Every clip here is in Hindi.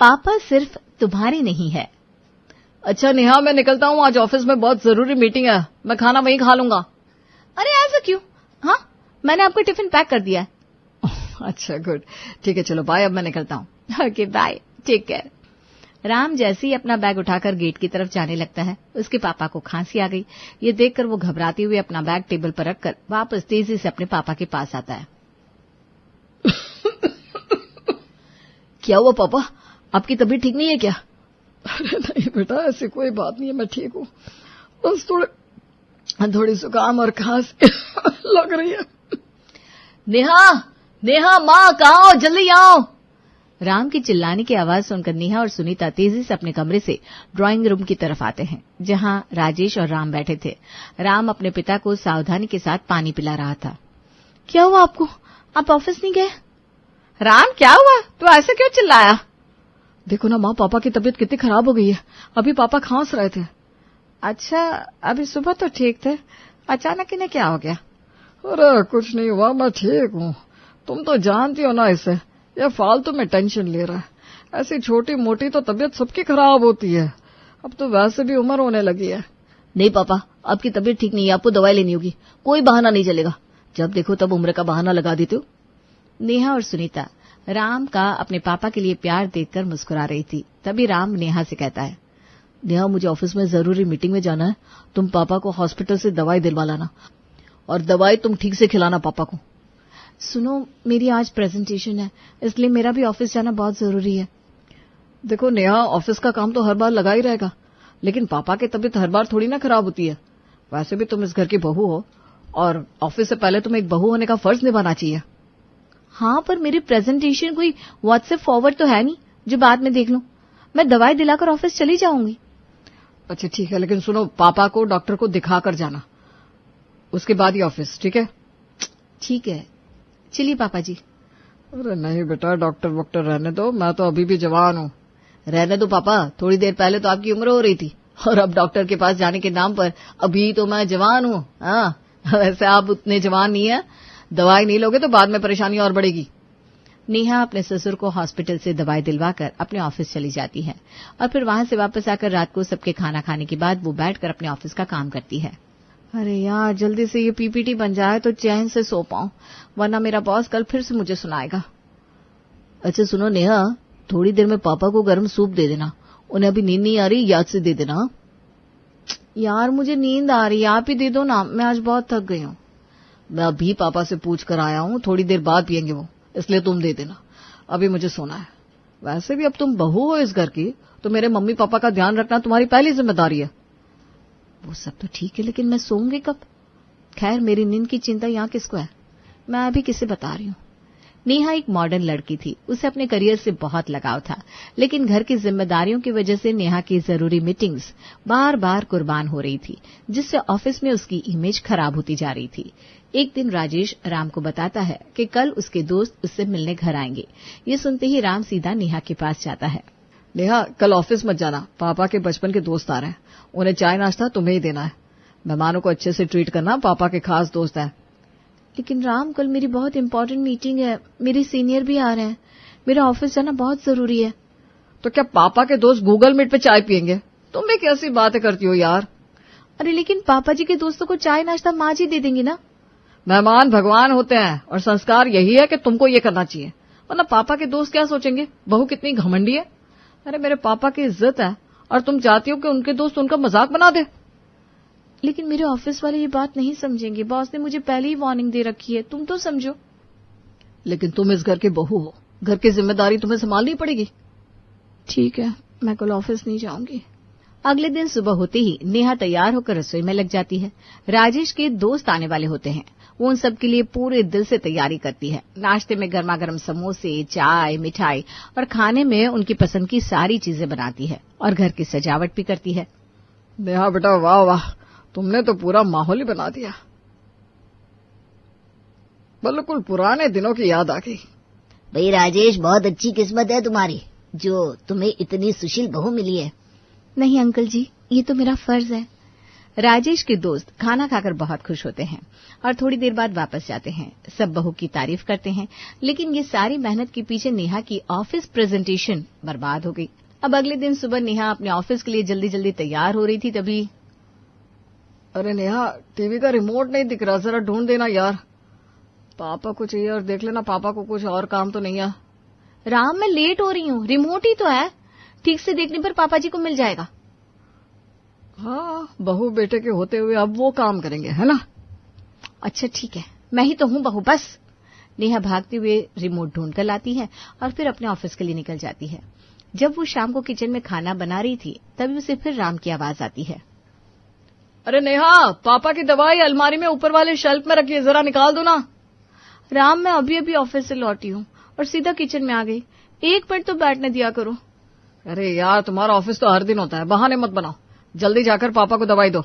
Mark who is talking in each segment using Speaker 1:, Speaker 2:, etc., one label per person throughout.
Speaker 1: पापा सिर्फ तुम्हारे नहीं है।
Speaker 2: अच्छा नेहा, मैं निकलता हूँ, आज ऑफिस में बहुत जरूरी मीटिंग है, मैं खाना वहीं खा लूंगा।
Speaker 1: अरे ऐसा क्यों? हाँ, मैंने आपको टिफिन पैक कर दिया है।
Speaker 2: अच्छा गुड, ठीक है, चलो बाय, अब मैं निकलता हूँ।
Speaker 1: Okay bye, take care. Ram जैसे ही अपना बैग उठाकर गेट की तरफ जाने लगता है, उसके पापा को खांसी आ गई। ये देखकर वो घबराते हुए अपना बैग टेबल पर रखकर वापस तेजी से अपने पापा के पास आता है।
Speaker 2: क्या हुआ पापा, आपकी तबीयत ठीक नहीं है क्या? अरे नहीं बेटा, ऐसी कोई बात नहीं है, मैं ठीक हूँ, बस थोड़ी जुकाम और खांसी लग रही है। नेहा, नेहा माँ कहाँ हो, जल्दी आओ।
Speaker 1: राम की चिल्लाने की आवाज सुनकर नेहा और सुनीता तेजी से अपने कमरे से ड्राइंग रूम की तरफ आते हैं, जहां राजेश और राम बैठे थे। राम अपने पिता को सावधानी के साथ पानी पिला रहा था। क्या हुआ आपको, आप ऑफिस नहीं गए?
Speaker 2: राम क्या हुआ, तू ऐसे क्यों चिल्लाया? देखो ना माँ, पापा की तबीयत कितनी खराब हो गई है, अभी पापा खांस रहे थे।
Speaker 1: अच्छा, अभी सुबह तो ठीक थे, अचानक इन्हें क्या हो गया?
Speaker 2: अरे कुछ नहीं हुआ, मैं ठीक हूँ, तुम तो जानती हो ना इसे, यह फालतू में टेंशन ले रहा है। ऐसी छोटी मोटी तो तबीयत सबकी खराब होती है, अब तो वैसे भी उम्र होने लगी है।
Speaker 1: नहीं पापा, आपकी तबीयत ठीक नहीं है, आपको दवाई लेनी होगी, कोई बहाना नहीं चलेगा, जब देखो तब उम्र का बहाना लगा देते हो। नेहा और सुनीता राम का अपने पापा के लिए प्यार देखकर मुस्कुरा रही थी। तभी राम नेहा से कहता है,
Speaker 2: नेहा मुझे ऑफिस में जरूरी मीटिंग में जाना है, तुम पापा को हॉस्पिटल से दवाई दिलवा लाना, और दवाई तुम ठीक से खिलाना पापा को।
Speaker 1: सुनो, मेरी आज प्रेजेंटेशन है, इसलिए मेरा भी ऑफिस जाना बहुत जरूरी है।
Speaker 2: देखो नेहा, ऑफिस का काम तो हर बार लगा ही रहेगा, लेकिन पापा की तबीयत हर बार थोड़ी ना खराब होती है। वैसे भी तुम इस घर की बहू हो, और ऑफिस से पहले तुम्हें एक बहू होने का फर्ज निभाना चाहिए।
Speaker 1: हाँ, पर मेरी प्रेजेंटेशन कोई व्हाट्सएप फॉरवर्ड तो है नहीं जो बाद में देख लूं। मैं दवाई दिलाकर ऑफिस चली जाऊंगी।
Speaker 2: अच्छा ठीक है, लेकिन सुनो, पापा को डॉक्टर को दिखाकर जाना, उसके बाद ही ऑफिस, ठीक है?
Speaker 1: ठीक है, चलिए पापा जी।
Speaker 2: अरे नहीं बेटा, डॉक्टर वॉक्टर रहने दो, मैं तो अभी भी जवान हूँ। रहने दो पापा, थोड़ी देर पहले तो आपकी उम्र हो रही थी, और अब डॉक्टर के पास जाने के नाम पर अभी तो मैं जवान हूँ। हाँ, वैसे आप उतने जवान नहीं है, दवाई नहीं लोगे तो बाद में परेशानी और बढ़ेगी।
Speaker 1: नेहा अपने ससुर को हॉस्पिटल से दवाई दिलवाकर अपने ऑफिस चली जाती है, और फिर वहां से वापस आकर रात को सबके खाना खाने के बाद वो बैठकर अपने ऑफिस का काम करती है। अरे यार, जल्दी से ये पीपीटी बन जाए तो चैन से सो पाऊं, वरना मेरा बॉस कल फिर से मुझे सुनाएगा।
Speaker 2: अच्छा सुनो नेहा, थोड़ी देर में पापा को गर्म सूप दे देना, उन्हें अभी नींद नहीं आ रही, याद से दे देना।
Speaker 1: यार मुझे नींद आ रही है, आप ही दे दो ना, मैं आज बहुत थक गई हूँ।
Speaker 2: मैं अभी पापा से पूछ कर आया हूँ, थोड़ी देर बाद पियेंगे वो, इसलिए तुम दे देना, अभी मुझे सोना है। वैसे भी अब तुम बहू हो इस घर की, तो मेरे मम्मी पापा का ध्यान रखना तुम्हारी पहली जिम्मेदारी है।
Speaker 1: वो सब तो ठीक है, लेकिन मैं सोऊंगी कब? खैर, मेरी नींद की चिंता यहाँ किसको है, मैं अभी किसे बता रही हूँ। नेहा एक मॉडर्न लड़की थी, उसे अपने करियर से बहुत लगाव था, लेकिन घर की जिम्मेदारियों की वजह से नेहा की जरूरी मीटिंग्स बार बार कुर्बान हो रही थी, जिससे ऑफिस में उसकी इमेज खराब होती जा रही थी। एक दिन राजेश राम को बताता है कि कल उसके दोस्त उससे मिलने घर आएंगे। ये सुनते ही राम सीधा नेहा के पास जाता है।
Speaker 2: नेहा, कल ऑफिस मत जाना, पापा के बचपन के दोस्त आ रहे हैं, उन्हें चाय नाश्ता तुम्हें ही देना है। मेहमानों को अच्छे से ट्रीट करना, पापा के खास दोस्त हैं।
Speaker 1: लेकिन राम, कल मेरी बहुत इंपॉर्टेंट मीटिंग है, मेरे सीनियर भी आ रहे हैं, मेरा ऑफिस जाना बहुत जरूरी है।
Speaker 2: तो क्या पापा के दोस्त गूगल मीट पे चाय पियेंगे? तुम भी कैसी बातें करती हो यार।
Speaker 1: अरे लेकिन पापा जी के दोस्तों को चाय नाश्ता माँ जी दे देंगी ना।
Speaker 2: मेहमान भगवान होते हैं, और संस्कार यही है कि तुमको ये करना चाहिए, वरना पापा के दोस्त क्या सोचेंगे, बहू कितनी घमंडी है। अरे मेरे पापा की इज्जत है, और तुम चाहती हो कि उनके दोस्त उनका मजाक बना दे।
Speaker 1: लेकिन मेरे ऑफिस वाले ये बात नहीं समझेंगे, बॉस ने मुझे पहले ही वार्निंग दे रखी है, तुम तो समझो।
Speaker 2: लेकिन तुम इस घर की बहू हो, घर की जिम्मेदारी तुम्हें संभालनी पड़ेगी।
Speaker 1: ठीक है, मैं कल ऑफिस नहीं जाऊंगी। अगले दिन सुबह होते ही नेहा तैयार होकर रसोई में लग जाती है। राजेश के दोस्त आने वाले होते हैं, वो उन सब के लिए पूरे दिल से तैयारी करती है। नाश्ते में गर्मा गर्म समोसे, चाय, मिठाई और खाने में उनकी पसंद की सारी चीजें बनाती है, और घर की सजावट भी करती है।
Speaker 2: नेहा बेटा, वाह वाह, तुमने तो पूरा माहौल ही बना दिया, बिल्कुल पुराने दिनों की याद आ गई।
Speaker 3: भाई राजेश, बहुत अच्छी किस्मत है तुम्हारी जो तुम्हें इतनी सुशील बहू मिली है।
Speaker 1: नहीं अंकल जी, ये तो मेरा फर्ज है। राजेश के दोस्त खाना खाकर बहुत खुश होते हैं और थोड़ी देर बाद वापस जाते हैं। सब बहू की तारीफ करते हैं, लेकिन ये सारी मेहनत के पीछे नेहा की ऑफिस प्रेजेंटेशन बर्बाद हो गई। अब अगले दिन सुबह नेहा अपने ऑफिस के लिए जल्दी जल्दी तैयार हो रही थी, तभी
Speaker 2: अरे नेहा, टीवी का रिमोट नहीं दिख रहा, जरा ढूंढ देना यार। पापा को चाहिए और देख लेना पापा को कुछ और काम तो नहीं है।
Speaker 1: राम, मैं लेट हो रही हूँ, रिमोट ही तो है, ठीक से देखने पर पापा जी को मिल जाएगा।
Speaker 2: हाँ, बहू बेटे के होते हुए अब वो काम करेंगे, है ना?
Speaker 1: अच्छा ठीक है, मैं ही तो हूँ बहू, बस। नेहा भागते हुए रिमोट ढूंढ कर लाती है और फिर अपने ऑफिस के लिए निकल जाती है। जब वो शाम को किचन में खाना बना रही थी, तभी उसे फिर राम की आवाज आती है।
Speaker 2: अरे नेहा, पापा की दवाई अलमारी में ऊपर वाले शेल्फ में रखी है, जरा निकाल दो ना।
Speaker 1: राम, मैं अभी अभी ऑफिस से लौटी हूँ और सीधा किचन में आ गई, एक मिनट तो बैठने दिया करो।
Speaker 2: अरे यार, तुम्हारा ऑफिस तो हर दिन होता है, बहाने मत बनाओ, जल्दी जाकर पापा को दवाई दो।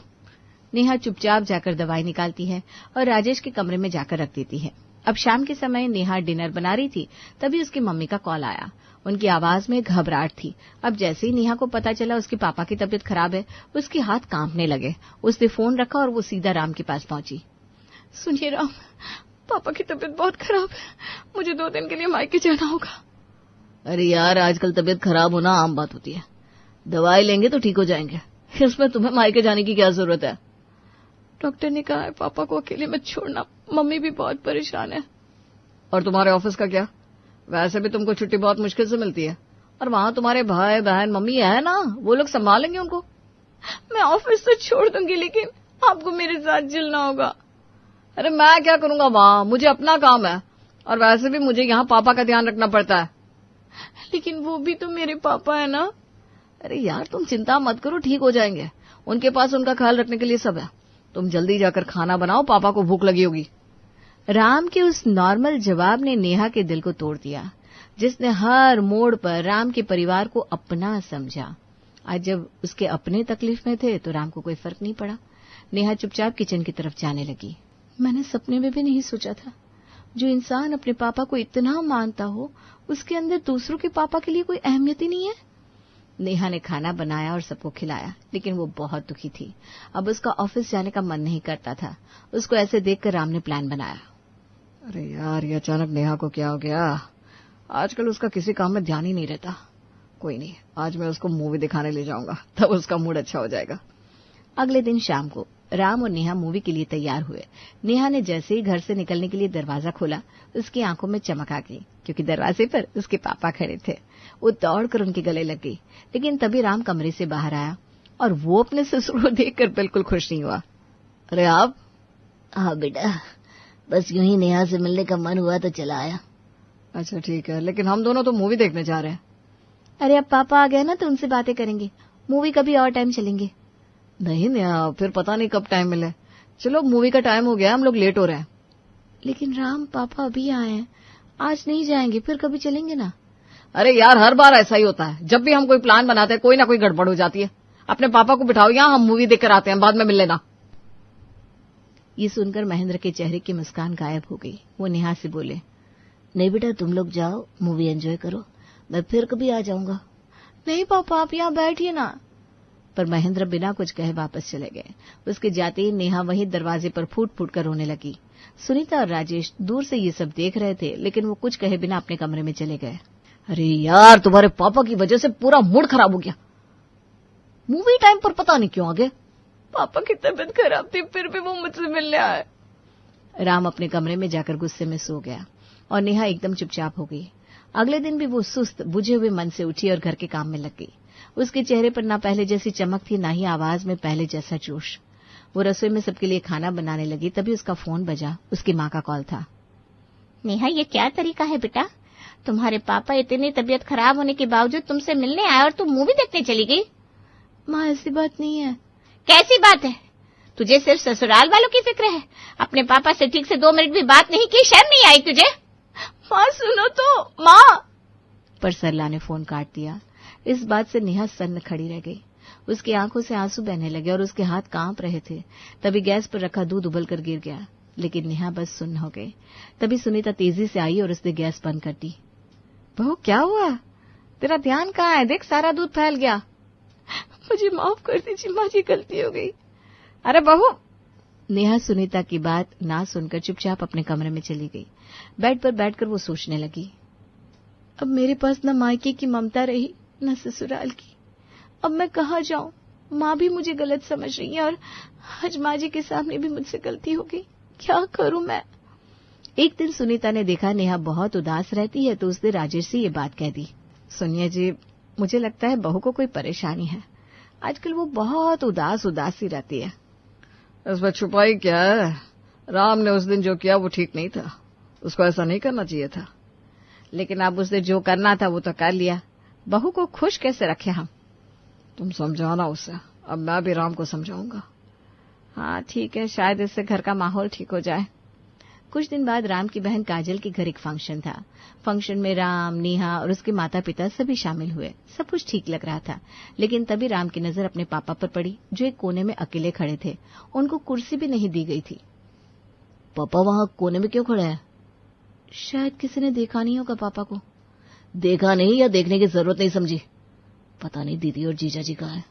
Speaker 1: नेहा चुपचाप जाकर दवाई निकालती है और राजेश के कमरे में जाकर रख देती है। अब शाम के समय नेहा डिनर बना रही थी, तभी उसकी मम्मी का कॉल आया। उनकी आवाज में घबराहट थी। अब जैसे ही नेहा को पता चला उसके पापा की तबीयत खराब है, उसके हाथ कांपने लगे। उसने फोन रखा और वो सीधा राम के पास पहुंची।
Speaker 2: सुनिए राम, पापा की तबीयत बहुत खराब है, मुझे 2 दिन के लिए मायके जाना होगा।
Speaker 3: अरे यार, आजकल तबीयत खराब होना आम बात होती है, दवाई लेंगे तो ठीक हो जाएंगे, इसमें तुम्हें मायके जाने की क्या जरूरत है?
Speaker 2: डॉक्टर ने कहा है पापा को अकेले मत छोड़ना, मम्मी भी बहुत परेशान है। और तुम्हारे ऑफिस का क्या? वैसे भी तुमको छुट्टी बहुत मुश्किल से मिलती है, और वहां तुम्हारे भाई बहन मम्मी है ना, वो लोग संभालेंगे उनको। मैं ऑफिस तो छोड़ दूंगी, लेकिन आपको मेरे साथ चलना होगा। अरे मैं क्या करूंगा वहां, मुझे अपना काम है, और वैसे भी मुझे यहाँ पापा का ध्यान रखना पड़ता है।
Speaker 1: लेकिन वो भी तो मेरे पापा है ना।
Speaker 2: अरे यार, तुम चिंता मत करो, ठीक हो जाएंगे, उनके पास उनका ख्याल रखने के लिए सब है। तुम जल्दी जाकर खाना बनाओ, पापा को भूख लगी होगी।
Speaker 1: राम के उस नॉर्मल जवाब ने नेहा के दिल को तोड़ दिया, जिसने हर मोड़ पर राम के परिवार को अपना समझा। आज जब उसके अपने तकलीफ में थे तो राम को कोई फर्क नहीं पड़ा। नेहा चुपचाप किचन की तरफ जाने लगी। मैंने सपने में भी नहीं सोचा था, जो इंसान अपने पापा को इतना मानता हो, उसके अंदर दूसरों के पापा के लिए कोई अहमियत ही नहीं है। नेहा ने खाना बनाया और सबको खिलाया, लेकिन वो बहुत दुखी थी। अब उसका ऑफिस जाने का मन नहीं करता था। उसको ऐसे देखकर राम ने प्लान बनाया।
Speaker 2: अरे यार, ये अचानक नेहा को क्या हो गया? आजकल उसका किसी काम में ध्यान ही नहीं रहता। कोई नहीं, आज मैं उसको मूवी दिखाने ले जाऊंगा, तब उसका मूड अच्छा हो जाएगा।
Speaker 1: अगले दिन शाम को राम और नेहा मूवी के लिए तैयार हुए। नेहा ने जैसे ही घर से निकलने के लिए दरवाजा खोला, उसकी आंखों में चमक आ गई, क्योंकि दरवाजे पर उसके पापा खड़े थे। वो दौड़कर उनके गले लग गई, लेकिन तभी राम कमरे से बाहर आया और वो अपने ससुर को देखकर बिल्कुल खुश नहीं हुआ।
Speaker 2: अरे आप?
Speaker 3: हाँ बेटा, बस यूं ही नेहा से मिलने का मन हुआ तो चला आया।
Speaker 2: अच्छा ठीक है, लेकिन हम दोनों तो मूवी देखने जा रहे हैं।
Speaker 1: अरे अब पापा आ गए ना तो उनसे बातें करेंगे, मूवी कभी और टाइम चलेंगे।
Speaker 2: नहीं नेहा, फिर पता नहीं कब टाइम मिले। चलो, मूवी का टाइम हो गया, हम लोग लेट हो रहे हैं।
Speaker 1: लेकिन राम, पापा अभी आए हैं, आज नहीं जाएंगे, फिर कभी चलेंगे ना।
Speaker 2: अरे यार, हर बार ऐसा ही होता है, जब भी हम कोई प्लान बनाते हैं कोई ना कोई गड़बड़ हो जाती है। अपने पापा को बिठाओ यहाँ, हम मूवी देख कर आते हैं, बाद में मिल लेना।
Speaker 1: ये सुनकर महेंद्र के चेहरे की मुस्कान गायब हो गई। वो नेहा से बोले,
Speaker 3: नहीं बेटा, तुम लोग जाओ, मूवी एंजॉय करो, मैं फिर कभी आ जाऊंगा।
Speaker 1: नहीं पापा, आप यहाँ बैठिए ना। पर महेंद्र बिना कुछ कहे वापस चले गए। उसके जाते ही नेहा वहीं दरवाजे पर फूट फूट कर रोने लगी। सुनीता और राजेश दूर से ये सब देख रहे थे, लेकिन वो कुछ कहे बिना अपने कमरे में चले गए।
Speaker 2: अरे यार, तुम्हारे पापा की वजह से पूरा मूड खराब हो गया। मूवी टाइम पर पता नहीं क्यों आ गए।
Speaker 1: पापा की तबीयत खराब थी, फिर भी वो मुझसे मिलने आए। राम अपने कमरे में जाकर गुस्से में सो गया और नेहा एकदम चुपचाप हो गई। अगले दिन भी वो सुस्त बुझे हुए मन से उठी और घर के काम में लग गई। उसके चेहरे पर ना पहले जैसी चमक थी, ना ही आवाज में पहले जैसा जोश। वो रसोई में सबके लिए खाना बनाने लगी, तभी उसका फोन बजा। उसकी माँ का कॉल था।
Speaker 4: नेहा, ये क्या तरीका है बेटा? तुम्हारे पापा इतनी तबीयत खराब होने के बावजूद तुमसे मिलने आए और तुम मूवी देखने चली गई।
Speaker 1: माँ, ऐसी बात नहीं है।
Speaker 4: कैसी बात है? तुझे सिर्फ ससुराल वालों की फिक्र है, अपने पापा से ठीक से 2 मिनट भी बात नहीं की, शर्म नहीं आई तुझे?
Speaker 1: माँ सुनो तो, माँ। पर सरला ने फोन काट दिया। इस बात से नेहा सन्न खड़ी रह गई। उसकी आंखों से आंसू बहने लगे और उसके हाथ कांप रहे थे। तभी गैस पर रखा दूध उबलकर गिर गया, लेकिन नेहा बस सुन्न हो गई। तभी सुनीता तेजी से आई और उसने गैस बंद कर दी।
Speaker 2: बहू, क्या हुआ? तेरा ध्यान कहाँ है? देख, सारा दूध फैल गया।
Speaker 1: मुझे माफ कर दीजिए माँ जी, गलती हो गई।
Speaker 2: अरे बहू।
Speaker 1: नेहा सुनीता की बात ना सुनकर चुपचाप अपने कमरे में चली गई। बेड पर बैठकर वो सोचने लगी, अब मेरे पास न मायके की ममता रही न ससुराल की। अब मैं कहाँ जाऊं? माँ भी मुझे गलत समझ रही है और हजमा जी के सामने भी मुझसे गलती हो गई। क्या करूं मैं? एक दिन सुनीता ने देखा नेहा बहुत उदास रहती है तो उसने राजेश से ये बात कह दी, सुनिए जी, मुझे लगता है बहू को कोई परेशानी है। आजकल वो बहुत उदास सी रहती है।
Speaker 2: इसमें छुपाई क्या है? राम ने उस दिन जो किया वो ठीक नहीं था, उसको ऐसा नहीं करना चाहिए था।
Speaker 1: लेकिन अब उसने जो करना था वो तो कर लिया। बहू को खुश कैसे रखे हम?
Speaker 2: तुम समझाना उसे, अब मैं भी राम को समझाऊंगा।
Speaker 1: हाँ ठीक है, शायद इससे घर का माहौल ठीक हो जाए। कुछ दिन बाद राम की बहन काजल के घर एक फंक्शन था। फंक्शन में राम, नेहा और उसके माता पिता सभी शामिल हुए। सब कुछ ठीक लग रहा था, लेकिन तभी राम की नजर अपने पापा पर पड़ी जो एक कोने में अकेले खड़े थे। उनको कुर्सी भी नहीं दी गई थी।
Speaker 3: पापा वहां कोने में क्यों खड़े हैं?
Speaker 1: शायद किसी ने देखा नहीं होगा पापा को।
Speaker 3: देखा नहीं या देखने की जरूरत नहीं समझी? पता नहीं दीदी और जीजा जी कहाँ है।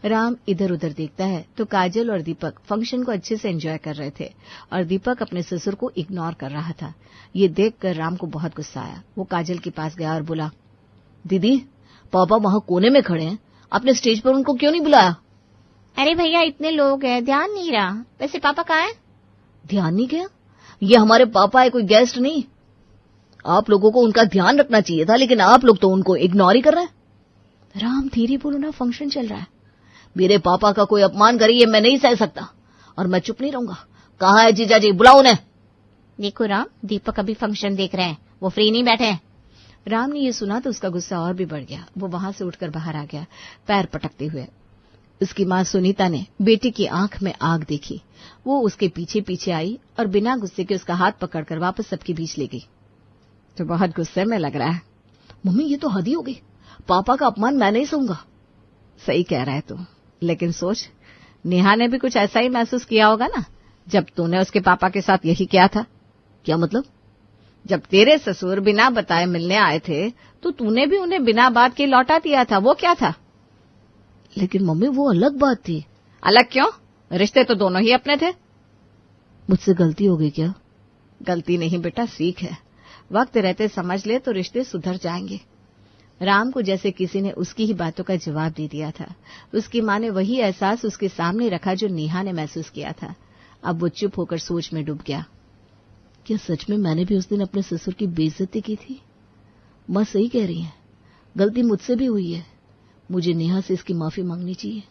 Speaker 1: राम इधर उधर देखता है तो काजल और दीपक फंक्शन को अच्छे से एंजॉय कर रहे थे और दीपक अपने ससुर को इग्नोर कर रहा था। ये देखकर राम को बहुत गुस्सा आया। वो काजल के पास गया और बोला,
Speaker 3: दीदी, पापा वहां कोने में खड़े हैं, आपने स्टेज पर उनको क्यों नहीं बुलाया?
Speaker 4: अरे भैया, इतने लोग हैं, ध्यान नहीं रहा। वैसे पापा कहाँ हैं?
Speaker 3: ध्यान नहीं गया? ये हमारे पापा है, कोई गेस्ट नहीं। आप लोगों को उनका ध्यान रखना चाहिए था, लेकिन आप लोग तो उनको इग्नोर ही कर रहे हैं।
Speaker 1: राम धीरे बोलो ना, फंक्शन चल रहा है।
Speaker 3: मेरे पापा का कोई अपमान करे ये मैं नहीं सह सकता और मैं चुप नहीं रहूंगा। कहाँ है जीजा जी? बुलाओ उन्हें।
Speaker 4: देखो राम, दीपक अभी फंक्शन देख रहे हैं, वो फ्री नहीं बैठे हैं।
Speaker 1: राम ने ये सुना तो उसका गुस्सा और भी बढ़ गया। वो वहां से उठकर बाहर आ गया, पैर पटकते हुए। उसकी माँ सुनीता ने बेटी की आंख में आग देखी। वो उसके पीछे पीछे आई और बिना गुस्से के उसका हाथ पकड़कर वापस सबके बीच ले गई।
Speaker 2: तो बहुत गुस्से में लग रहा है।
Speaker 3: मम्मी, ये तो हद ही हो गई। पापा का अपमान मैं नहीं सहूंगा।
Speaker 1: सही कह रहा है तू, लेकिन सोच, नेहा ने भी कुछ ऐसा ही महसूस किया होगा ना जब तूने उसके पापा के साथ यही किया था।
Speaker 3: क्या मतलब?
Speaker 1: जब तेरे ससुर बिना बताए मिलने आए थे तो तूने भी उन्हें बिना बात के लौटा दिया था। वो क्या था?
Speaker 3: लेकिन मम्मी, वो अलग बात थी।
Speaker 1: अलग क्यों? रिश्ते तो दोनों ही अपने थे।
Speaker 3: मुझसे गलती हो गई क्या?
Speaker 1: गलती नहीं बेटा, सीख है। वक्त रहते समझ ले तो रिश्ते सुधर जाएंगे। राम को जैसे किसी ने उसकी ही बातों का जवाब दे दिया था। उसकी माँ ने वही एहसास उसके सामने रखा जो नेहा ने महसूस किया था। अब वो चुप होकर सोच में डूब गया।
Speaker 3: क्या सच में मैंने भी उस दिन अपने ससुर की बेइज्जती की थी? माँ सही कह रही है, गलती मुझसे भी हुई है। मुझे नेहा से इसकी माफी मांगनी चाहिए।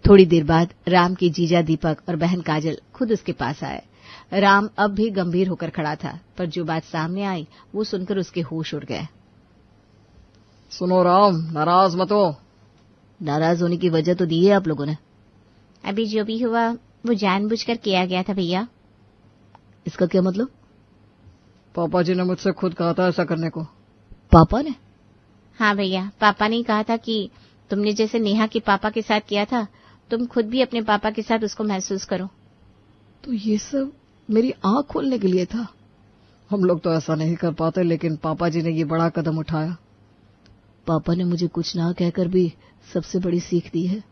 Speaker 1: थोड़ी देर बाद राम के जीजा दीपक और बहन काजल खुद उसके पास आए। राम अब भी गंभीर होकर खड़ा था, पर जो बात सामने आई वो सुनकर उसके होश उड़ गए।
Speaker 2: सुनो राम, नाराज मत हो।
Speaker 3: नाराज होने की वजह तो दी है आप लोगों ने।
Speaker 4: अभी जो भी हुआ वो जानबूझकर किया गया था भैया।
Speaker 3: इसका क्या मतलब?
Speaker 2: पापा जी ने मुझसे खुद कहा था ऐसा करने को।
Speaker 3: पापा ने?
Speaker 4: हाँ भैया, पापा ने कहा था कि तुमने जैसे नेहा के पापा के साथ किया था, तुम खुद भी अपने पापा के साथ उसको महसूस करो।
Speaker 2: तो ये सब मेरी आंख खोलने के लिए था। हम लोग तो ऐसा नहीं कर पाते, लेकिन पापा जी ने ये बड़ा कदम उठाया।
Speaker 3: पापा ने मुझे कुछ ना कहकर भी सबसे बड़ी सीख दी है।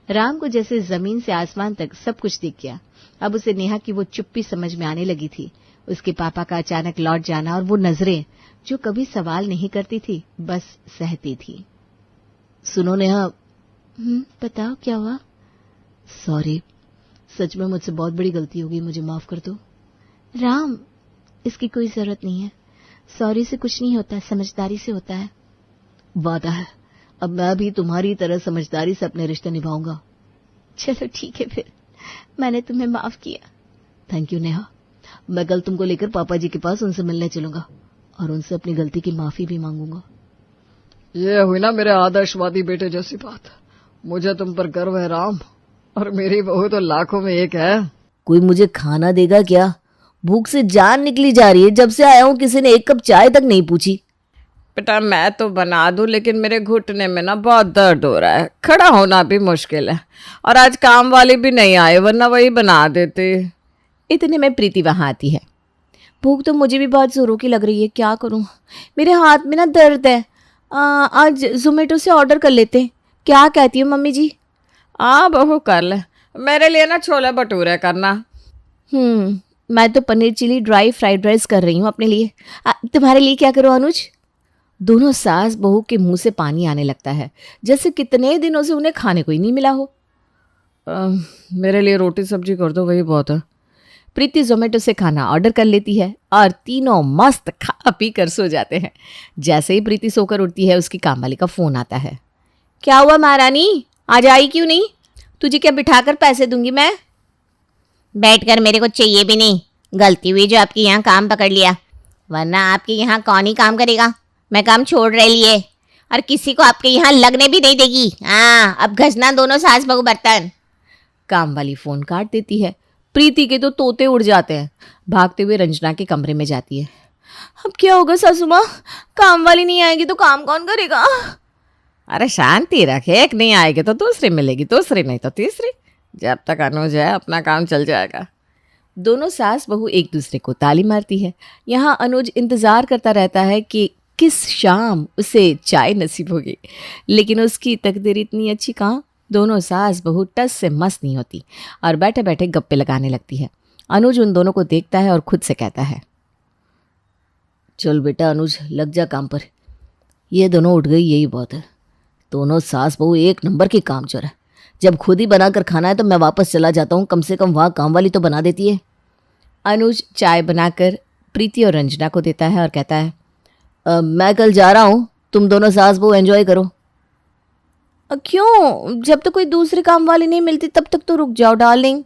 Speaker 1: राम को जैसे जमीन से आसमान तक सब कुछ दिख गया। अब उसे नेहा की वो चुप्पी समझ में आने लगी थी। उसके पापा का अचानक लौट जाना और वो नजरें जो कभी सवाल नहीं करती थी, बस सहती थी।
Speaker 3: सुनो नेहा।
Speaker 1: बताओ क्या हुआ?
Speaker 3: सॉरी, सच में मुझसे बहुत बड़ी गलती हो गई, मुझे माफ कर दो।
Speaker 1: राम, इसकी कोई जरूरत नहीं है। सॉरी से कुछ नहीं होता, समझदारी से होता है।
Speaker 3: वादा है, अब मैं भी तुम्हारी तरह समझदारी से अपने रिश्ते निभाऊंगा।
Speaker 1: चलो ठीक है, फिर मैंने तुम्हें माफ किया।
Speaker 3: Thank you Neha. मैं कल तुमको लेकर पापा जी के पास उनसे मिलने चलूंगा और उनसे अपनी गलती की माफी भी मांगूंगा।
Speaker 2: ये हुई ना मेरे आदर्शवादी बेटे जैसी बात। मुझे तुम पर गर्व है राम, और मेरी बहू तो लाखों में एक है।
Speaker 3: कोई मुझे खाना देगा क्या? भूख से जान निकली जा रही है। जब से आया हूं किसी ने एक कप चाय तक नहीं पूछी।
Speaker 2: बेटा मैं तो बना दूं, लेकिन मेरे घुटने में ना बहुत दर्द हो रहा है, खड़ा होना भी मुश्किल है। और आज काम वाली भी नहीं आए, वरना वही बना देते।
Speaker 1: इतने में प्रीति वहां आती है। भूख तो मुझे भी बहुत जोरों की लग रही है, क्या करूं? मेरे हाथ में ना दर्द है। आज जोमेटो से ऑर्डर कर लेते हैं। क्या कहती हो मम्मी जी?
Speaker 2: हाँ बहू कर ले, मेरे लिए ना छोले भटूरे करना।
Speaker 3: मैं तो paneer chilli dry fried rice कर रही हूँ अपने लिए। तुम्हारे लिए क्या करूँ अनुज? दोनों सास बहू के मुंह से पानी आने लगता है, जैसे कितने दिनों से उन्हें खाने को ही नहीं मिला हो।
Speaker 2: मेरे लिए रोटी सब्जी कर दो, वही बहुत है।
Speaker 3: प्रीति जोमेटो से खाना ऑर्डर कर लेती है और तीनों मस्त खा पी कर सो जाते हैं। जैसे ही प्रीति सोकर उठती है, उसकी कामवाली का फोन आता है। क्या हुआ महारानी, आज आई क्यों नहीं? तुझे क्या बिठाकर पैसे दूंगी मैं?
Speaker 4: बैठकर मेरे को चाहिए भी नहीं। गलती हुई जो आपके यहाँ काम पकड़ लिया, वरना आपके यहाँ कौन ही काम करेगा। मैं काम छोड़ रही है और किसी को आपके यहाँ लगने भी नहीं देगी। हाँ, अब घसना दोनों सास बहू बर्तन।
Speaker 3: काम वाली फोन काट देती है। प्रीति के तो तोते उड़ जाते हैं। भागते हुए रंजना के कमरे में जाती है। अब क्या होगा सासू माँ, काम वाली नहीं आएगी तो काम कौन करेगा?
Speaker 2: अरे शांति रखे, एक नहीं आएगी तो दूसरी मिलेगी, दूसरी नहीं तो तीसरी। जब तक अनुज है अपना काम चल जाएगा।
Speaker 3: दोनों सास बहू एक दूसरे को ताली मारती है। यहाँ अनुज इंतजार करता रहता है कि किस शाम उसे चाय नसीब होगी, लेकिन उसकी तकदीर इतनी अच्छी कहाँ। दोनों सास बहू टस से मस्त नहीं होती और बैठे बैठे गप्पे लगाने लगती है। अनुज उन दोनों को देखता है और खुद से कहता है, चल बेटा अनुज, लग जा काम पर। ये दोनों उठ गई यही बहुत है। दोनों सास बहू एक नंबर की कामचोर है। जब खुद ही बनाकर खाना है तो मैं वापस चला जाता हूँ, कम से कम वहाँ काम वाली तो बना देती है। अनुज चाय बनाकर प्रीति और रंजना को देता है और कहता है, मैं कल जा रहा हूँ, तुम दोनों सास बहू एंजॉय करो। क्यों? जब तक कोई दूसरी काम वाली नहीं मिलती तब तक तो रुक जाओ डार्लिंग।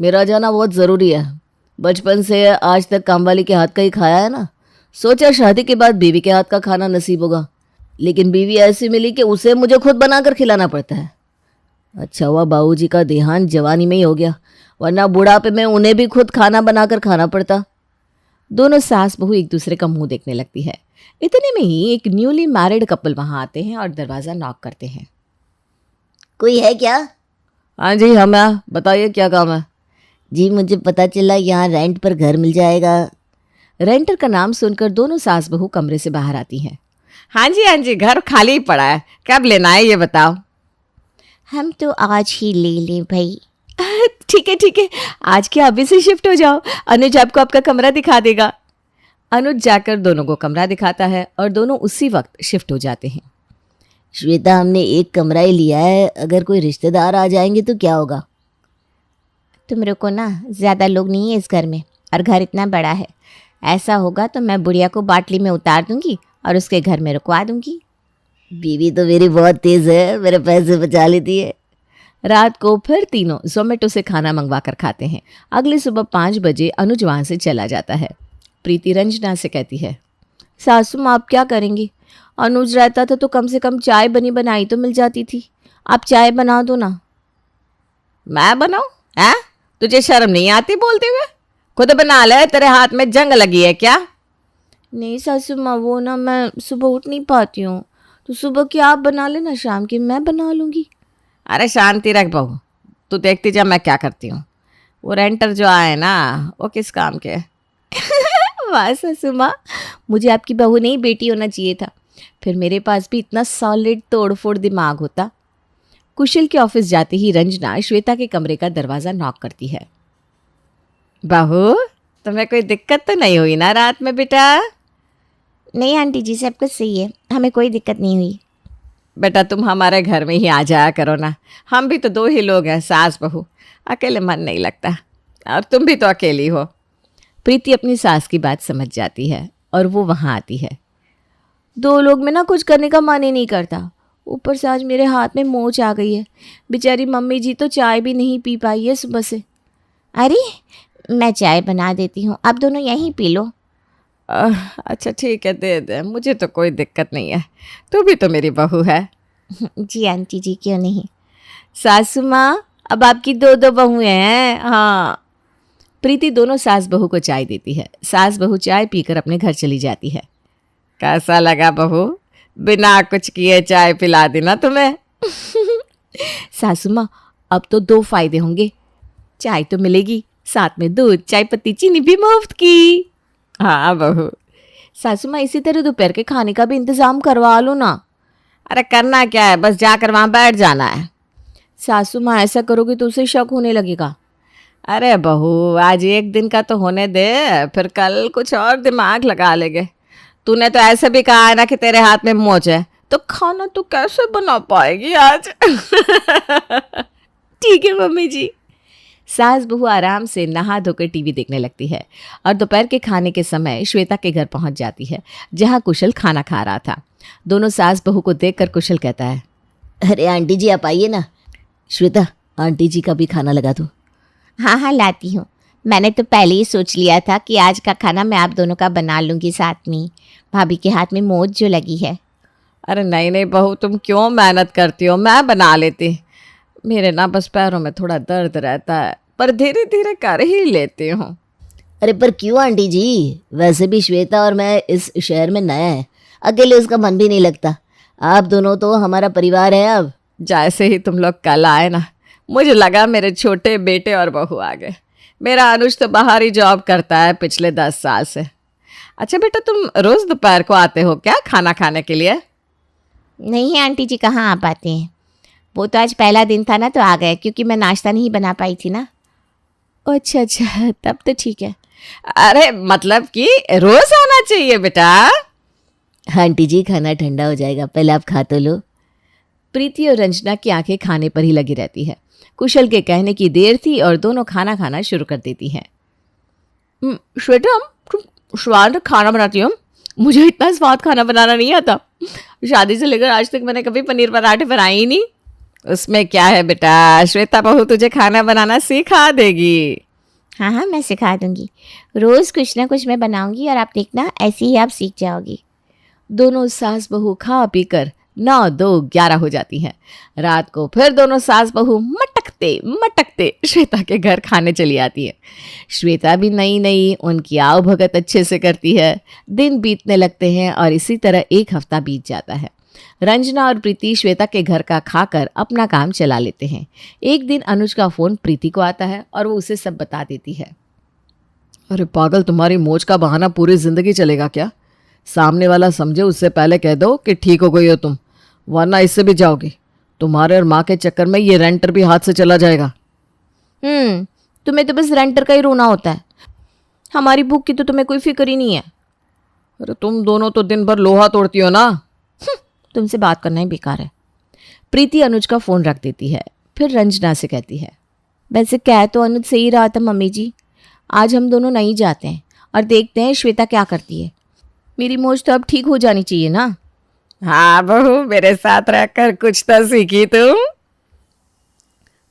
Speaker 3: मेरा जाना बहुत ज़रूरी है। बचपन से आज तक काम वाली के हाथ का ही खाया है ना। सोचा शादी के बाद बीवी के हाथ का खाना नसीब होगा, लेकिन बीवी ऐसी मिली कि उसे मुझे खुद बनाकर खिलाना पड़ता है। अच्छा हुआ बाबूजी का देहांत जवानी में ही हो गया, वरना बुढ़ापे में उन्हें भी खुद खाना बनाकर खाना पड़ता। दोनों सास बहू एक दूसरे का मुंह देखने लगती है। इतने में ही एक न्यूली मैरिड कपल वहां आते हैं और दरवाज़ा नॉक करते हैं।
Speaker 5: कोई है क्या?
Speaker 2: हाँ जी, हम हैं, बताइए क्या काम है?
Speaker 5: जी मुझे पता चला यहाँ रेंट पर घर मिल जाएगा।
Speaker 3: रेंटर का नाम सुनकर दोनों सास बहू कमरे से बाहर आती हैं।
Speaker 2: हाँ जी, घर खाली ही पड़ा है। कब लेना है ये बताओ?
Speaker 4: हम तो आज ही ले लें भाई।
Speaker 3: ठीक है, आज क्या अभी से शिफ्ट हो जाओ। अनुज आपको आपका कमरा दिखा देगा। अनुज जाकर दोनों को कमरा दिखाता है और दोनों उसी वक्त शिफ्ट हो जाते हैं।
Speaker 5: श्वेता, हमने एक कमरा ही लिया है, अगर कोई रिश्तेदार आ जाएंगे तो क्या होगा?
Speaker 4: तुम रुको ना, ज़्यादा लोग नहीं है इस घर में और घर इतना बड़ा है। ऐसा होगा तो मैं बुढ़िया को बाटली में उतार दूंगी और उसके घर में रुकवा दूंगी।
Speaker 5: बीवी तो मेरी बहुत तेज है, मेरे पैसे बचा लेती है।
Speaker 3: रात को फिर तीनों जोमेटो से खाना मंगवा कर खाते हैं। अगली सुबह 5 बजे अनुज वहाँ से चला जाता है। प्रीति रंजना से कहती है, सासू माँ आप क्या करेंगी? अनुज रहता था तो कम से कम चाय बनी बनाई तो मिल जाती थी। आप चाय बना दो ना।
Speaker 2: मैं बनाऊं? है? तुझे शर्म नहीं आती बोलते हुए? खुद बना ले, तेरे हाथ में जंग लगी है क्या?
Speaker 3: नहीं सासू माँ, वो ना मैं सुबह उठ नहीं पाती हूँ, तो सुबह की आप बना लेना, शाम की मैं बना लूँगी।
Speaker 2: अरे शांति रख बहू, तू देखती जा मैं क्या करती हूँ। वो रेंटर जो आए ना, वो किस काम के?
Speaker 3: वाह सासू माँ, मुझे आपकी बहू नहीं बेटी होना चाहिए था, फिर मेरे पास भी इतना सॉलिड तोड़फोड़ दिमाग होता। कुशल के ऑफिस जाते ही रंजना श्वेता के कमरे का दरवाज़ा नॉक करती है।
Speaker 2: बहू, तुम्हें कोई दिक्कत तो नहीं हुई ना रात में बेटा?
Speaker 4: नहीं आंटी जी, सब कुछ सही है, हमें कोई दिक्कत नहीं हुई।
Speaker 2: बेटा तुम हमारे घर में ही आ जाया करो ना, हम भी तो 2 ही लोग हैं, सास बहू, अकेले मन नहीं लगता, और तुम भी तो अकेली हो।
Speaker 3: प्रीति अपनी सास की बात समझ जाती है और वो वहाँ आती है। 2 लोग में ना कुछ करने का मन ही नहीं करता, ऊपर से आज मेरे हाथ में मोच आ गई है। बेचारी मम्मी जी तो चाय भी नहीं पी पाई है सुबह से।
Speaker 4: अरे मैं चाय बना देती हूँ, आप दोनों यहीं पी लो।
Speaker 2: अच्छा ठीक है, दे दे, मुझे तो कोई दिक्कत नहीं है, तू भी तो मेरी बहू है।
Speaker 4: जी आंटी जी, क्यों नहीं।
Speaker 3: सासू माँ, अब आपकी 2 बहुएं हैं। हाँ। प्रीति दोनों सास बहू को चाय देती है। सास बहू चाय पीकर अपने घर चली जाती है।
Speaker 2: कैसा लगा बहू, बिना कुछ किए चाय पिला दी ना तुम्हें?
Speaker 3: सासू माँ, अब तो 2 फायदे होंगे, चाय तो मिलेगी, साथ में दूध, चाय पत्ती, चीनी भी मुफ्त की।
Speaker 2: हाँ बहू।
Speaker 3: सासू माँ, इसी तरह दोपहर के खाने का भी इंतजाम करवा लो ना।
Speaker 2: अरे करना क्या है, बस जाकर वहाँ बैठ जाना है।
Speaker 3: सासू माँ ऐसा करोगे तो उसे शक होने लगेगा। अरे बहू, आज एक दिन का तो होने दे, फिर कल कुछ और दिमाग लगा लेंगे। तूने तो ऐसे भी कहा है ना कि तेरे हाथ में मोच है, तो खाना तू कैसे बना पाएगी आज? ठीक है मम्मी जी। सास बहू आराम से नहा धोकर टीवी देखने लगती है और दोपहर के खाने के समय श्वेता के घर पहुंच जाती है, जहां कुशल खाना खा रहा था। दोनों सास बहू को देखकर कुशल कहता है,
Speaker 5: अरे आंटी जी आप आइए ना। श्वेता, आंटी जी का भी खाना लगा दो।
Speaker 4: हाँ हाँ लाती हूँ। मैंने तो पहले ही सोच लिया था कि आज का खाना मैं आप दोनों का बना लूँगी साथ में। भाभी के हाथ में मोच जो लगी है।
Speaker 3: अरे नहीं नहीं बहू, तुम क्यों मेहनत करती हो, मैं बना लेती। मेरे ना बस पैरों में थोड़ा दर्द रहता है, पर धीरे धीरे कर ही लेती हूँ।
Speaker 5: अरे पर क्यों आंटी जी? वैसे भी श्वेता और मैं इस शहर में नया है, अकेले उसका मन भी नहीं लगता। आप दोनों तो हमारा परिवार है अब।
Speaker 3: जैसे ही तुम लोग कल आए ना, मुझे लगा मेरे छोटे बेटे और बहू आ गए। मेरा अनुज तो बाहर ही जॉब करता है पिछले 10 साल से। अच्छा बेटा, तुम रोज़ दोपहर को आते हो क्या खाना खाने के लिए?
Speaker 4: नहीं आंटी जी, कहाँ आ पाते हैं। वो तो आज पहला दिन था ना तो आ गए, क्योंकि मैं नाश्ता नहीं बना पाई थी ना।
Speaker 3: अच्छा अच्छा, तब तो ठीक है। अरे मतलब कि रोज़ आना चाहिए बेटा।
Speaker 5: आंटी जी खाना ठंडा हो जाएगा, पहले आप खा तो लो।
Speaker 3: प्रीति और रंजना की आंखें खाने पर ही लगी रहती है। कुशल के कहने की देर थी और दोनों खाना खाना शुरू कर देती हैं। श्वेता, तुम स्वाद खाना बनाती हो? मुझे इतना स्वाद खाना बनाना नहीं आता। शादी से लेकर आज तक मैंने कभी पनीर पराठे बनाए ही नहीं। उसमें क्या है बेटा, श्वेता बहू तुझे खाना बनाना सिखा देगी।
Speaker 4: हाँ हाँ, मैं सिखा दूंगी। रोज़ कुछ ना कुछ मैं बनाऊंगी और आप देखना, ऐसे ही आप सीख जाओगी।
Speaker 3: दोनों सास बहू खा पी कर 9, 2, 11 हो जाती हैं। रात को फिर दोनों सास बहू मटकते मटकते श्वेता के घर खाने चली आती है। श्वेता भी नई नई उनकी आओ भगत अच्छे से करती है। दिन बीतने लगते हैं और इसी तरह एक हफ्ता बीत जाता है। रंजना और प्रीति श्वेता के घर का खाकर अपना काम चला लेते हैं। एक दिन अनुज का फ़ोन प्रीति को आता है और वो उसे सब बता देती है। अरे पागल, तुम्हारी मोच का बहाना पूरी जिंदगी चलेगा क्या? सामने वाला समझे उससे पहले कह दो कि ठीक हो गई हो तुम, वरना इससे भी जाओगी। तुम्हारे और माँ के चक्कर में ये रेंटर भी हाथ से चला जाएगा। तुम्हें तो बस रेंटर का ही रोना होता है। हमारी भूख की तो तुम्हें कोई फिक्र ही नहीं है। अरे तुम दोनों तो दिन भर लोहा तोड़ती हो ना। तुमसे बात करना ही बेकार है। प्रीति अनुज का फ़ोन रख देती है। फिर रंजना से कहती है, वैसे कह तो अनुज सही रहा था मम्मी जी। आज हम दोनों नहीं जाते हैं और देखते हैं श्वेता क्या करती है। मेरी मोच तो अब ठीक हो जानी चाहिए ना। हाँ बहू, मेरे साथ रहकर कुछ तो सीखी तुम।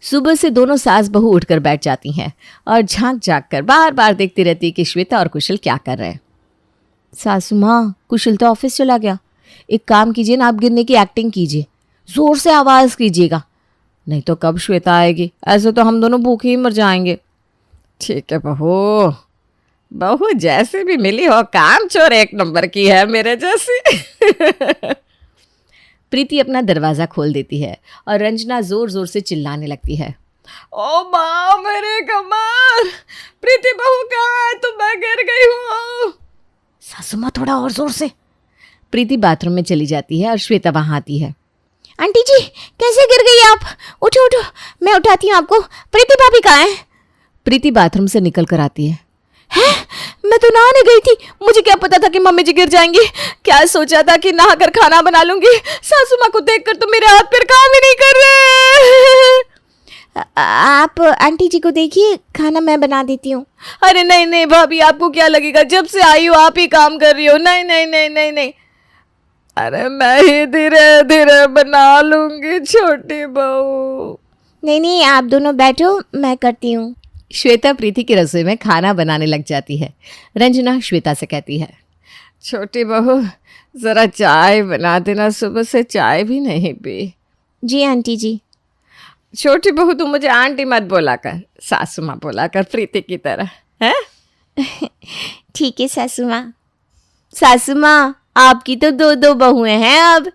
Speaker 3: सुबह से दोनों सास बहू उठकर बैठ जाती हैं और झांक झांक कर बार बार देखती रहती कि श्वेता और कुशल क्या कर रहे हैं। सासू माँ, कुशल तो ऑफिस चला गया। एक काम कीजिए ना, आप गिरने की एक्टिंग कीजिए, जोर से आवाज कीजिएगा, नहीं तो कब श्वेता आएगी? ऐसे तो हम दोनों भूखे ही मर जाएंगे। ठीक है बहू, बहू जैसे भी मिली हो काम चोर एक नंबर की है मेरे जैसी। प्रीति अपना दरवाज़ा खोल देती है और रंजना जोर जोर से चिल्लाने लगती है, ओ माँ मेरे कमर, प्रीति बहू कहाँ है? तुम, मैं गिर गई हूँ। सासू माँ थोड़ा और जोर से। प्रीति बाथरूम में चली जाती है और श्वेता वहाँ आती है।
Speaker 4: आंटी जी कैसे गिर गई आप? उठो उठो, मैं उठाती हूँ आपको। प्रीति भाभी कहाँ है?
Speaker 3: प्रीति बाथरूम से निकल कर आती है।
Speaker 4: हैं? मैं तो नहाने गई थी, मुझे क्या पता था कि मम्मी जी गिर जाएंगी।
Speaker 3: क्या सोचा था कि नहाकर खाना बना लूंगी? सासू माँ को देखकर तो मेरे हाथ पैर काम ही नहीं कर रहे।
Speaker 4: आप आंटी जी को देखिए, खाना मैं बना देती हूँ।
Speaker 3: अरे नहीं नहीं भाभी, आपको क्या लगेगा जब से आई हो आप ही काम कर रही हो। नहीं नहीं नहीं नहीं नहीं, अरे मैं ही धीरे धीरे बना लूंगी छोटी बहू।
Speaker 4: नहीं नहीं, आप दोनों बैठो, मैं करती हूँ।
Speaker 3: श्वेता प्रीति की रसोई में खाना बनाने लग जाती है। रंजना श्वेता से कहती है, छोटी बहू जरा चाय बना देना, सुबह से चाय भी नहीं पी।
Speaker 4: जी आंटी जी।
Speaker 3: छोटी बहू तुम मुझे आंटी मत बोला कर, सासू माँ बोला कर प्रीति की तरह, है?
Speaker 4: ठीक है सासू माँ।
Speaker 3: सासू माँ आपकी तो 2 बहुएं हैं अब।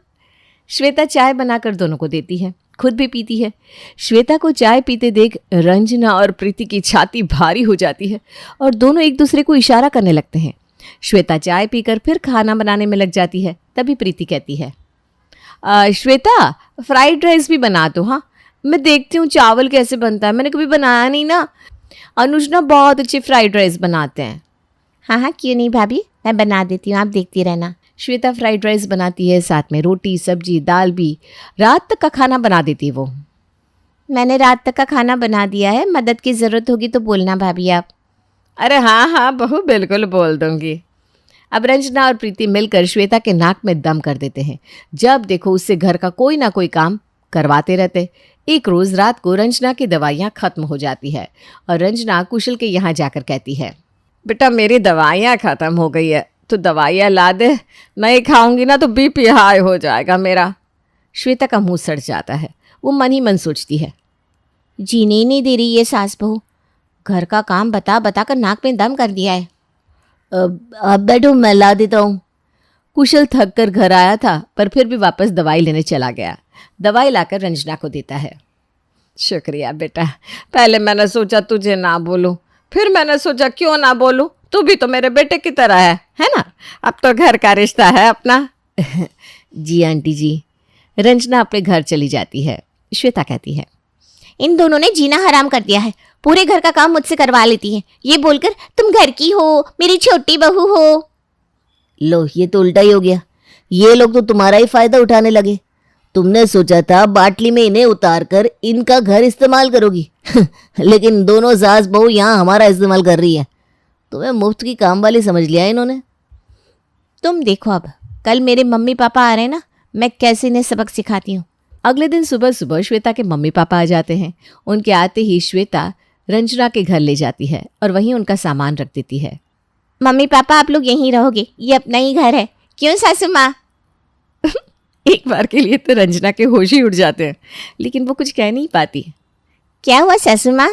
Speaker 3: श्वेता चाय बनाकर दोनों को देती है, खुद भी पीती है। श्वेता को चाय पीते देख रंजना और प्रीति की छाती भारी हो जाती है और दोनों एक दूसरे को इशारा करने लगते हैं। श्वेता चाय पीकर फिर खाना बनाने में लग जाती है। तभी प्रीति कहती है, श्वेता फ्राइड राइस भी बना दो। हाँ, मैं देखती हूँ चावल कैसे बनता है, मैंने कभी बनाया नहीं ना। अनुज ना बहुत अच्छे फ्राइड राइस बनाते हैं।
Speaker 4: हाँ हाँ क्यों नहीं भाभी, मैं बना देती हूँ, आप देखती रहना।
Speaker 3: श्वेता फ्राइड राइस बनाती है, साथ में रोटी सब्जी दाल भी। रात तक का खाना बना देती है वो।
Speaker 4: मैंने रात तक का खाना बना दिया है, मदद की ज़रूरत होगी तो बोलना भाभी आप।
Speaker 3: अरे हाँ हाँ बहू, बिल्कुल बोल दूंगी। अब रंजना और प्रीति मिलकर श्वेता के नाक में दम कर देते हैं। जब देखो उससे घर का कोई ना कोई काम करवाते रहते। एक रोज रात को रंजना की दवाइयाँ खत्म हो जाती है और रंजना कुशल के यहाँ जाकर कहती है, बेटा मेरी दवाइयाँ खत्म हो गई है, तो दवाइयाँ ला दे, नहीं खाऊंगी ना तो बीपी हाई हो जाएगा मेरा। श्वेता का मुंह सड़ जाता है। वो मन ही मन सोचती है,
Speaker 4: जीने ही नहीं दे रही ये सास बहू, घर का काम बता बता कर नाक में दम कर दिया है।
Speaker 5: आप बैठो, मैं ला देता हूँ।
Speaker 3: कुशल थक कर घर आया था पर फिर भी वापस दवाई लेने चला गया। दवाई लाकर रंजना को देता है। शुक्रिया बेटा, पहले मैंने सोचा तुझे ना बोलूं, फिर मैंने सोचा क्यों ना बोलूं, तू भी तो मेरे बेटे की तरह है ना। अब तो घर का रिश्ता है अपना।
Speaker 5: जी आंटी जी।
Speaker 3: रंजना अपने घर चली जाती है। श्वेता कहती है,
Speaker 4: इन दोनों ने जीना हराम कर दिया है, पूरे घर का काम मुझसे करवा लेती है, ये बोलकर तुम घर की हो, मेरी छोटी बहू हो।
Speaker 5: लो ये तो उल्टा ही हो गया, ये लोग तो तुम्हारा ही फायदा उठाने लगे। तुमने सोचा था बाटली में इन्हें उतार कर इनका घर इस्तेमाल करोगी लेकिन दोनों सास बहू यहाँ हमारा इस्तेमाल कर रही है। तुम्हें मुफ्त की काम वाली समझ लिया इन्होंने।
Speaker 4: तुम देखो अब कल मेरे मम्मी पापा आ रहे हैं ना, मैं कैसे इन्हें सबक सिखाती हूँ।
Speaker 3: अगले दिन सुबह सुबह श्वेता के मम्मी पापा आ जाते हैं। उनके आते ही श्वेता रंजना के घर ले जाती है और वहीं उनका सामान रख देती है।
Speaker 4: मम्मी पापा आप लोग यहीं रहोगे, ये अपना ही घर है, क्यों सासू माँ?
Speaker 3: एक बार के लिए तो रंजना के होश ही उड़ जाते हैं, लेकिन वो कुछ कह नहीं पाती।
Speaker 4: क्या हुआ सासू माँ?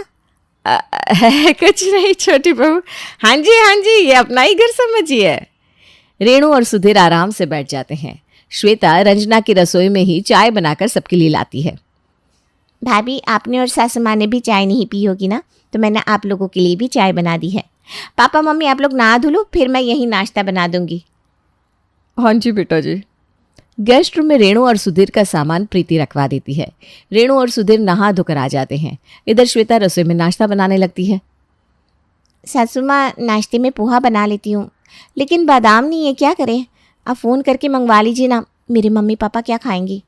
Speaker 3: कुछ नहीं छोटी बहू, हाँ जी ये अपना ही घर समझिए। रेणु और सुधीर आराम से बैठ जाते हैं। श्वेता रंजना की रसोई में ही चाय बनाकर सबके लिए लाती है।
Speaker 4: भाभी आपने और सासू माँ ने भी चाय नहीं पी होगी ना, तो मैंने आप लोगों के लिए भी चाय बना दी है। पापा मम्मी आप लोग नहा धो लो, फिर मैं यही नाश्ता बना दूंगी।
Speaker 3: हाँ जी बेटा जी। गेस्ट रूम में रेणु और सुधीर का सामान प्रीति रखवा देती है। रेणु और सुधीर नहा धोकर आ जाते हैं। इधर श्वेता रसोई में नाश्ता बनाने लगती है।
Speaker 4: सासू माँ नाश्ते में पोहा बना लेती हूँ, लेकिन बादाम नहीं है, क्या करें? आप फ़ोन करके मंगवा लीजिए ना, मेरे मम्मी पापा क्या खाएंगी?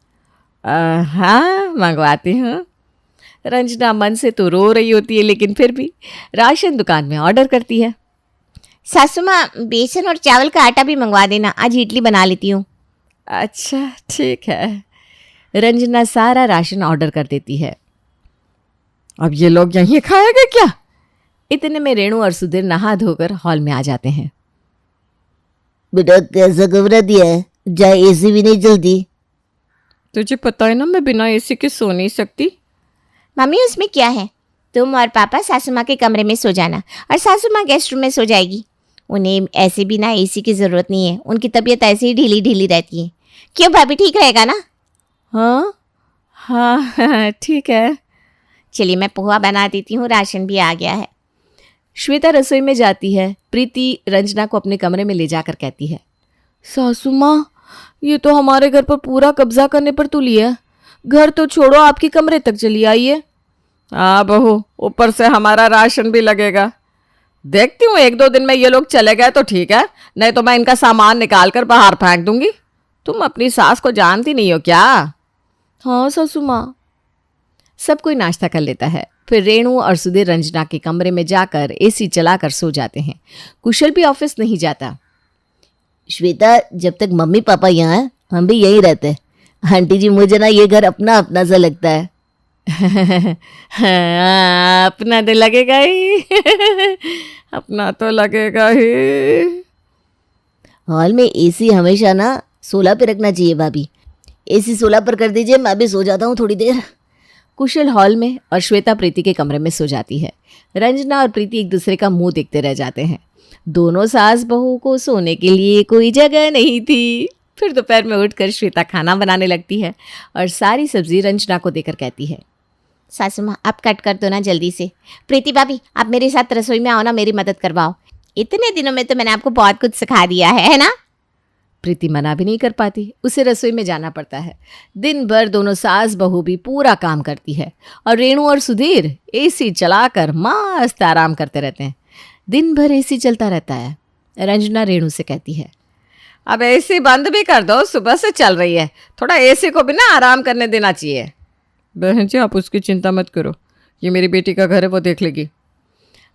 Speaker 3: हाँ मंगवाती हूँ। रंजना मन से तो रो रही होती है, लेकिन फिर भी राशन दुकान में ऑर्डर करती है।
Speaker 4: सासू माँ बेसन और चावल का आटा भी मंगवा देना, आज इडली बना लेती हूँ।
Speaker 3: अच्छा ठीक है। रंजना सारा राशन ऑर्डर कर देती है। अब ये लोग यहीं खाएंगे क्या? इतने में रेणु और सुधीर नहा धोकर हॉल में आ जाते हैं।
Speaker 5: बेटा कैसा घबरा दिया है, जहाँ एसी भी नहीं चलती।
Speaker 3: तुझे पता है ना मैं बिना एसी के सो नहीं सकती।
Speaker 4: मम्मी उसमें क्या है, तुम और पापा सासू माँ के कमरे में सो जाना और सासू माँ गेस्ट रूम में सो जाएगी। उन्हें ऐसे भी ना एसी की ज़रूरत नहीं है, उनकी तबीयत ऐसे ही ढीली ढीली रहती है। क्यों भाभी, ठीक रहेगा ना?
Speaker 3: हाँ ठीक है।
Speaker 4: चलिए मैं पोहा बना देती हूँ, राशन भी आ गया है।
Speaker 3: श्वेता रसोई में जाती है। प्रीति रंजना को अपने कमरे में ले जाकर कहती है, सासू माँ ये तो हमारे घर पर पूरा कब्जा करने पर तुली है, घर तो छोड़ो आपके कमरे तक चली आई है। हाँ बहू, ऊपर से हमारा राशन भी लगेगा। देखती हूँ 1-2 दिन में ये लोग चले गए तो ठीक है, नहीं तो मैं इनका सामान निकाल कर बाहर फेंक दूंगी। तुम अपनी सास को जानती नहीं हो क्या? हाँ सासू माँ। सब कोई नाश्ता कर लेता है। फिर रेणु और सुधीर रंजना के कमरे में जाकर एसी चलाकर सो जाते हैं। कुशल भी ऑफिस नहीं जाता।
Speaker 5: श्वेता जब तक मम्मी पापा यहाँ हैं हम भी यहीं रहते हैं। आंटी जी मुझे ना ये घर अपना अपना सा लगता है।
Speaker 3: हाँ, अपना तो लगेगा ही अपना तो लगेगा ही।
Speaker 5: हॉल में एसी हमेशा ना 16 पे रखना चाहिए भाभी। एसी 16 पर कर दीजिए, मैं भी सो जाता हूँ थोड़ी देर।
Speaker 3: कुशल हॉल में और श्वेता प्रीति के कमरे में सो जाती है। रंजना और प्रीति एक दूसरे का मुंह देखते रह जाते हैं। दोनों सास बहू को सोने के लिए कोई जगह नहीं थी। फिर दोपहर में उठकर श्वेता खाना बनाने लगती है और सारी सब्जी रंजना को देकर कहती है,
Speaker 4: सासू माँ आप कट कर दो ना जल्दी से। प्रीति भाभी आप मेरे साथ रसोई में आओ ना, मेरी मदद करवाओ। इतने दिनों में तो मैंने आपको बहुत कुछ सिखा दिया है ना?
Speaker 3: प्रीति मना भी नहीं कर पाती, उसे रसोई में जाना पड़ता है। दिन भर दोनों सास बहू भी पूरा काम करती है और रेणु और सुधीर एसी चलाकर मस्त आराम करते रहते हैं। दिन भर एसी चलता रहता है। रंजना रेणु से कहती है,
Speaker 2: अब एसी बंद भी कर दो, सुबह से चल रही है, थोड़ा एसी को भी ना आराम करने देना चाहिए। बहन जी आप उसकी चिंता मत करो, ये मेरी बेटी का घर है, वो देख लेगी।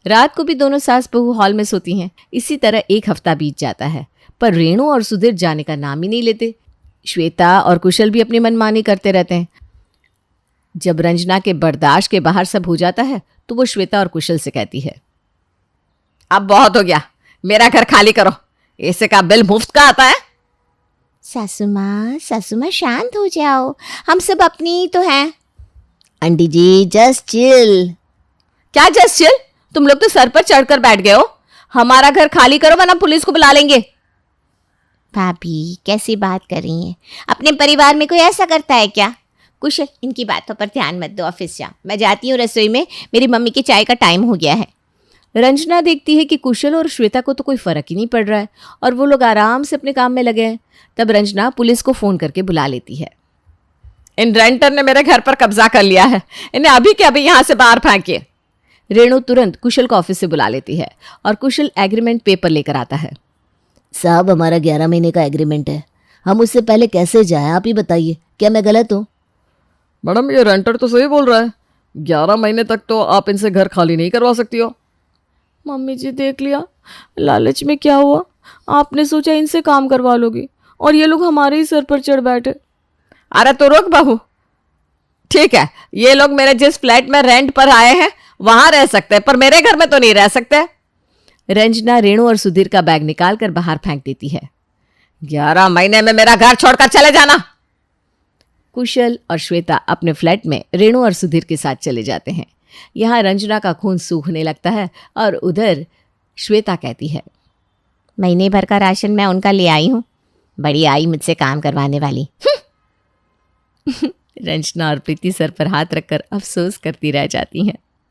Speaker 3: रात को भी दोनों सास बहू हॉल में सोती हैं। इसी तरह एक हफ्ता बीत जाता है, पर रेणु और सुधीर जाने का नाम ही नहीं लेते। श्वेता और कुशल भी अपनी मनमानी करते रहते हैं। जब रंजना के बर्दाश्त के बाहर सब हो जाता है तो वो श्वेता और कुशल से कहती है,
Speaker 2: अब बहुत हो गया, मेरा घर खाली करो, एसी का बिल मुफ्त का आता है।
Speaker 4: सासू माँ शांत हो जाओ, हम सब अपनी ही तो हैं।
Speaker 5: आंटी जी जस्ट चिल।
Speaker 3: क्या जस्ट चिल? तुम लोग तो सर पर चढ़कर बैठ गए हो। हमारा घर खाली करो वरना पुलिस को बुला लेंगे।
Speaker 4: भाभी कैसी बात कर रही हैं? अपने परिवार में कोई ऐसा करता है क्या? कुशल इनकी बातों पर ध्यान मत दो, ऑफिस जा, मैं जाती हूँ रसोई में, मेरी मम्मी की चाय का टाइम हो गया है।
Speaker 3: रंजना देखती है कि कुशल और श्वेता को तो कोई फर्क ही नहीं पड़ रहा है और वो लोग आराम से अपने काम में लगे हैं। तब रंजना पुलिस को फोन करके बुला लेती है।
Speaker 2: इन रेंटर ने मेरे घर पर कब्जा कर लिया है, इन्हें अभी के अभी यहाँ से बाहर फेंकिए।
Speaker 3: रेणु तुरंत कुशल को ऑफिस से बुला लेती है और कुशल एग्रीमेंट पेपर लेकर आता है।
Speaker 5: साहब हमारा 11 महीने का एग्रीमेंट है, हम उससे पहले कैसे जाएं, आप ही बताइए, क्या मैं गलत हूँ?
Speaker 2: मैडम ये रेंटर तो सही बोल रहा है, 11 महीने तक तो आप इनसे घर खाली नहीं करवा सकती हो।
Speaker 3: मम्मी जी देख लिया, लालच में क्या हुआ, आपने सोचा इनसे काम करवा लोगी और ये लोग हमारे ही सर पर चढ़ बैठे।
Speaker 2: अरे तो रुक बहू, ठीक है, ये लोग मेरे जिस फ्लैट में रेंट पर आए हैं वहां रह सकते हैं, पर मेरे घर में तो नहीं रह सकते।
Speaker 3: रंजना रेणु और सुधीर का बैग निकालकर बाहर फेंक देती है।
Speaker 2: 11 महीने में मेरा घर छोड़कर चले जाना।
Speaker 3: कुशल और श्वेता अपने फ्लैट में रेणु और सुधीर के साथ चले जाते हैं। यहाँ रंजना का खून सूखने लगता है और उधर श्वेता कहती है,
Speaker 4: महीने भर का राशन मैं उनका ले आई हूँ, बड़ी आई मुझसे काम करवाने वाली।
Speaker 3: रंजना और प्रीति सर पर हाथ रखकर अफसोस करती रह जाती हैं।